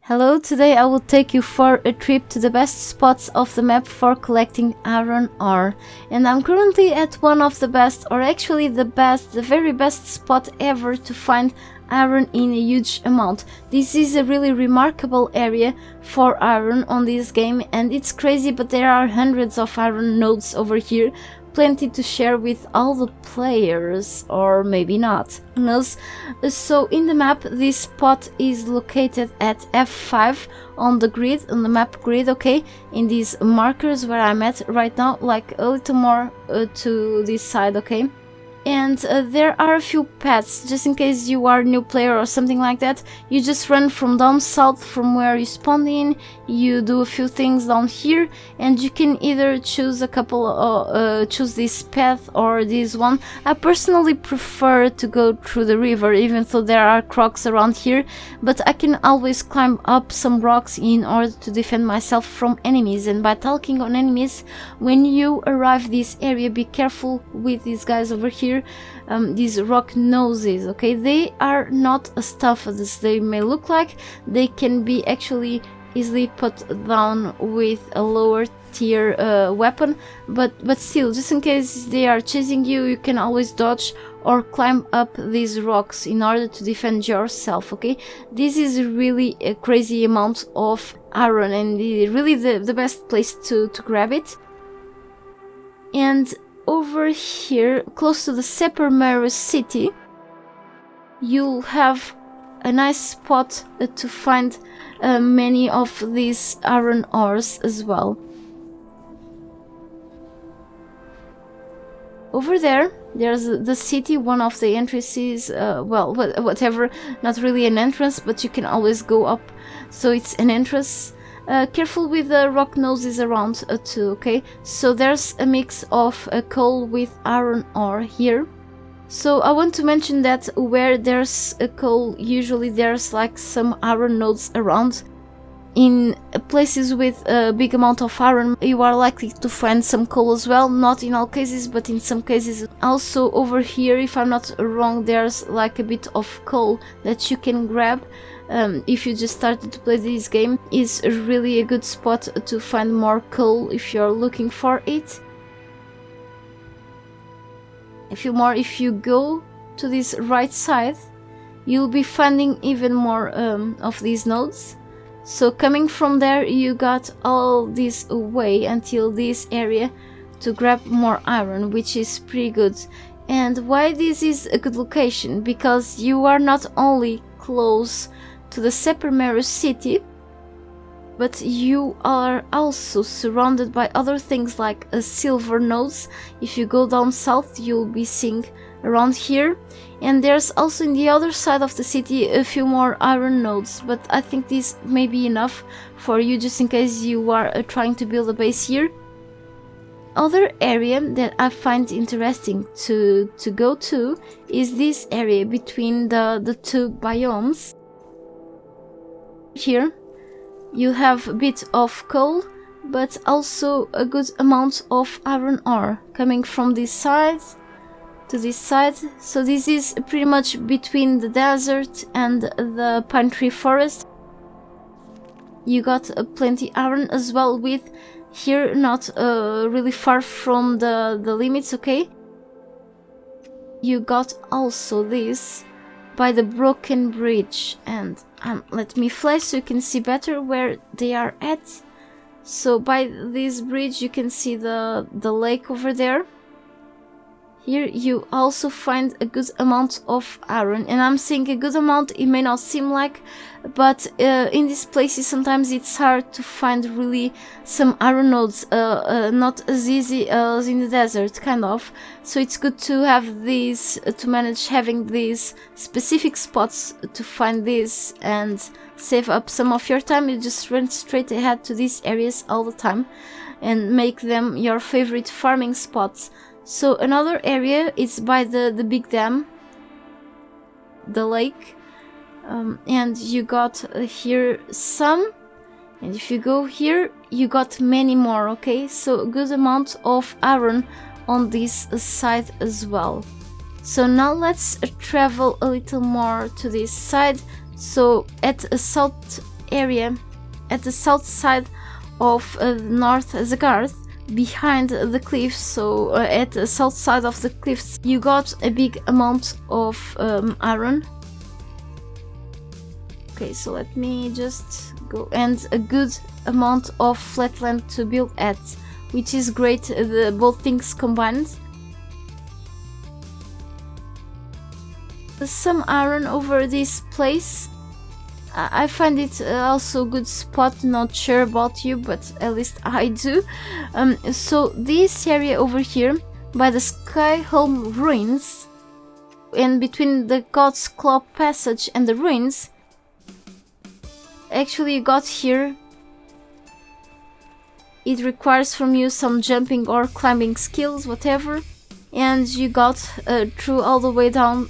Hello, today I will take you for a trip to the best spots of the map for collecting iron ore. And I'm currently at one of the best, or actually the very best spot ever to find iron in a huge amount. This is a really remarkable area for iron on this game, and it's crazy, but there are hundreds of iron nodes over here. Plenty to share with all the players, or maybe not, who knows. So in the map, this spot is located at F5 on the grid, on the map grid, okay, in these markers where I'm at right now, like a little more to this side, okay. And there are a few paths, just in case you are a new player or something like that. You just run from down south from where you spawned in, you do a few things down here, and you can either choose a couple, choose this path or this one. I personally prefer to go through the river, even though there are crocs around here, but I can always climb up some rocks in order to defend myself from enemies. And by talking on enemies, when you arrive this area, be careful with these guys over here. These rock noses, okay, they are not as tough as they may look like. They can be actually easily put down with a lower tier weapon, but still, just in case they are chasing you, you can always dodge or climb up these rocks in order to defend yourself, okay. This is really a crazy amount of iron, and really the best place to grab it. And over here, close to the Sepulcher city, you'll have a nice spot to find many of these iron ores as well. Over there, there's the city, one of the entrances, well, whatever, not really an entrance, but you can always go up, so it's an entrance. Careful with the rock noses around too, okay? So there's a mix of coal with iron ore here. So I want to mention that where there's a coal, usually there's like some iron nodes around. In places with a big amount of iron, you are likely to find some coal as well, not in all cases, but in some cases. Also over here, if I'm not wrong, there's like a bit of coal that you can grab. If you just started to play this game, is really a good spot to find more coal if you're looking for it. If you go to this right side, you'll be finding even more of these nodes. So coming from there, you got all this way until this area to grab more iron, which is pretty good. And why this is a good location? Because you are not only close to the Sepulcher city, but you are also surrounded by other things like silver nodes. If you go down south, you'll be seeing around here. And there's also in the other side of the city a few more iron nodes, but I think this may be enough for you, just in case you are trying to build a base here. Other area that I find interesting to go to is this area between the two biomes. Here you have a bit of coal, but also a good amount of iron ore coming from this side to this side. So this is pretty much between the desert and the pine tree forest. You got plenty iron as well with here, not really far from the limits, okay. You got also this by the broken bridge, and let me flash so you can see better where they are at. So by this bridge you can see the lake over there. Here you also find a good amount of iron, and I'm saying a good amount, it may not seem like, but in these places sometimes it's hard to find really some iron nodes, not as easy as in the desert, kind of. So it's good to have these, to manage having these specific spots to find this and save up some of your time. You just run straight ahead to these areas all the time and make them your favorite farming spots. So another area is by the big dam, the lake, and you got here some, and if you go here you got many more, okay. So a good amount of iron on this side as well. So now let's travel a little more to this side. So at a south area at the south side of North Asgard, behind the cliffs, so at the south side of the cliffs, you got a big amount of iron. Okay, so let me just go, and a good amount of flatland to build at, which is great, both things combined. Some iron over this place. I find it also a good spot, not sure about you, but at least I do. So this area over here, by the Skyhome ruins, and between the God's Claw passage and the ruins, actually you got here, it requires from you some jumping or climbing skills, whatever, and you got through all the way down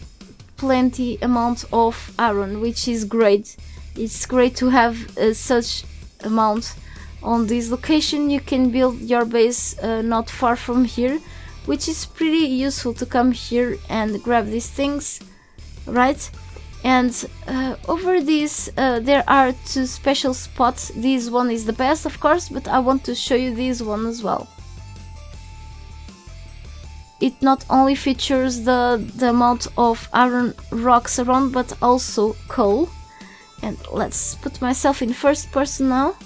plenty amount of iron, which is great. It's great to have such amount on this location. You can build your base not far from here, which is pretty useful to come here and grab these things, right? And over this there are two special spots. This one is the best, of course, but I want to show you this one as well. It not only features the amount of iron rocks around, but also coal. And let's put myself in first person now.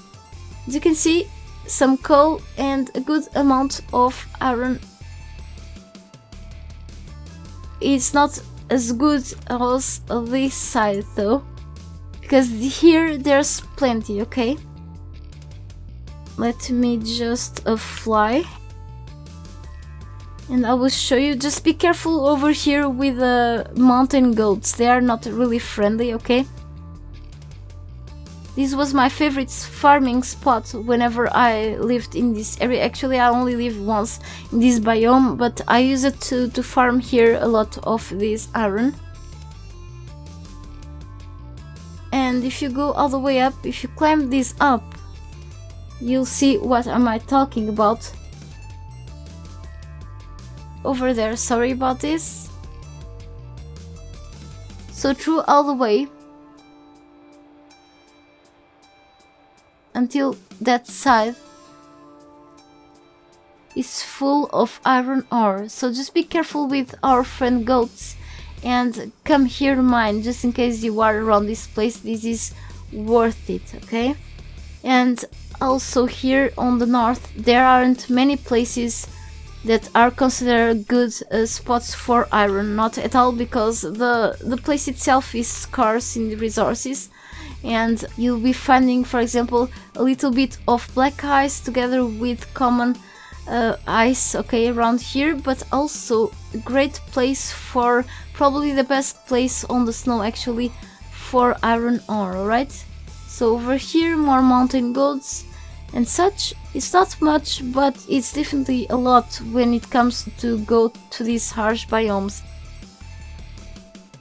As you can see, some coal and a good amount of iron. It's not as good as this side though, because here there's plenty, okay? Let me just fly, and I will show you. Just be careful over here with the mountain goats, they are not really friendly, okay? This was my favorite farming spot whenever I lived in this area. Actually, I only lived once in this biome, but I use it to farm here a lot of this iron. And if you go all the way up, if you climb this up, you'll see what am I talking about. Over there, sorry about this. So through all the way until that side is full of iron ore, so just be careful with our friend goats and come here mine, just in case you are around this place. This is worth it, okay? And also here on the north there aren't many places that are considered good spots for iron, not at all, because the place itself is scarce in the resources. And you'll be finding, for example, a little bit of black ice together with common ice, okay, around here, but also a great place for, probably the best place on the snow actually, for iron ore, alright? So over here, more mountain goats and such. It's not much, but it's definitely a lot when it comes to go to these harsh biomes.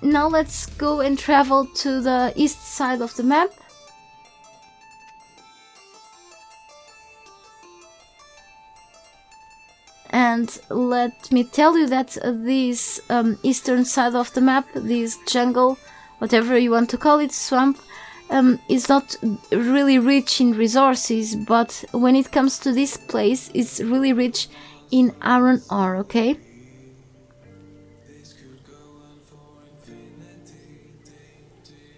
Now let's go and travel to the east side of the map. And let me tell you that this eastern side of the map, this jungle, whatever you want to call it, swamp, is not really rich in resources, but when it comes to this place, it's really rich in iron ore, okay?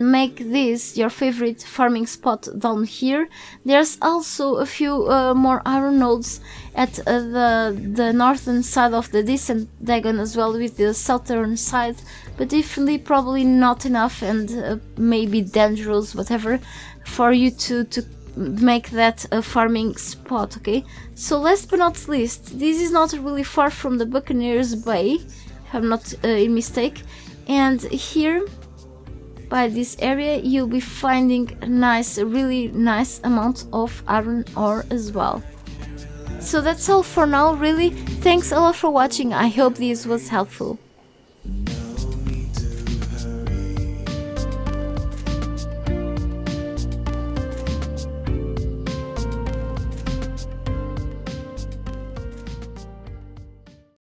Make this your favorite farming spot down here. There's also a few more iron nodes at the northern side of the descent Devon as well, with the southern side, but definitely probably not enough and maybe dangerous, whatever, for you to make that a farming spot, okay? So last but not least, this is not really far from the Buccaneers Bay, if I'm not a mistake, and here by this area you'll be finding a nice, really nice amount of iron ore as well. So that's all for now, really. Thanks a lot for watching, I hope this was helpful.